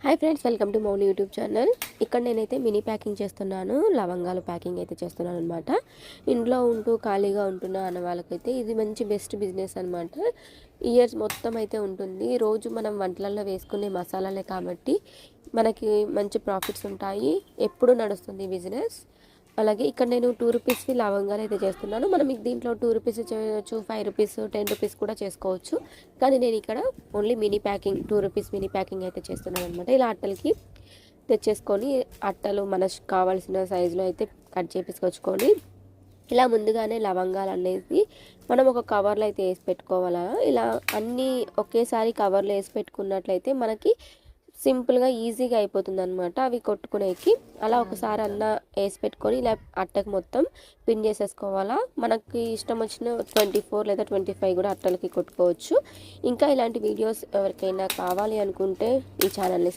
Hi friends, welcome to Mouni YouTube channel. ఇక్కడ నేనైతే mini packing చేస్తున్నాను, లవంగాలు ప్యాకింగ్ అయితే చేస్తున్నాను అనమాట. ఇంట్లో ఉంటూ ఖాళీగా ఉంటున్నా అన్న వాళ్ళకైతే ఇది మంచి బెస్ట్ బిజినెస్ అనమాట. ఇయర్స్ మొత్తం అయితే ఉంటుంది. రోజు మనం వంటలలో వేసుకునే మసాలాలే కాబట్టి మనకి మంచి ప్రాఫిట్స్ ఉంటాయి. ఎప్పుడు నడుస్తుంది బిజినెస్. అలాగే ఇక్కడ నేను 2 రూపీస్వి లవంగాలు అయితే చేస్తున్నాను. మనం దీంట్లో 2 రూపీస్ చేయవచ్చు, 5 రూపీస్, 10 రూపీస్ కూడా చేసుకోవచ్చు. కానీ నేను ఇక్కడ only mini packing 2 rupees mini packing అయితే చేస్తున్నాను అనమాట. ఇలా అట్టలకి తెచ్చేసుకొని అట్టలు మనకు కావాల్సిన సైజులో అయితే కట్ చేపించుకొచ్చుకొని ఇలా ముందుగానే లవంగాలు అనేది మనం ఒక కవర్లో అయితే వేసి పెట్టుకోవాలా. ఇలా అన్నీ ఒకేసారి కవర్లో వేసి పెట్టుకున్నట్లయితే మనకి సింపుల్గా ఈజీగా అయిపోతుంది అనమాట అవి కొట్టుకునేకి. అలా ఒకసారి అన్న వేసి పెట్టుకొని ఇలా అట్టకు మొత్తం పిన్ చేసేసుకోవాలా. మనకి ఇష్టం వచ్చిన 24 లేదా 25 కూడా అట్టలకి కొట్టుకోవచ్చు. ఇంకా ఇలాంటి వీడియోస్ ఎవరికైనా కావాలి అనుకుంటే ఈ ఛానల్ని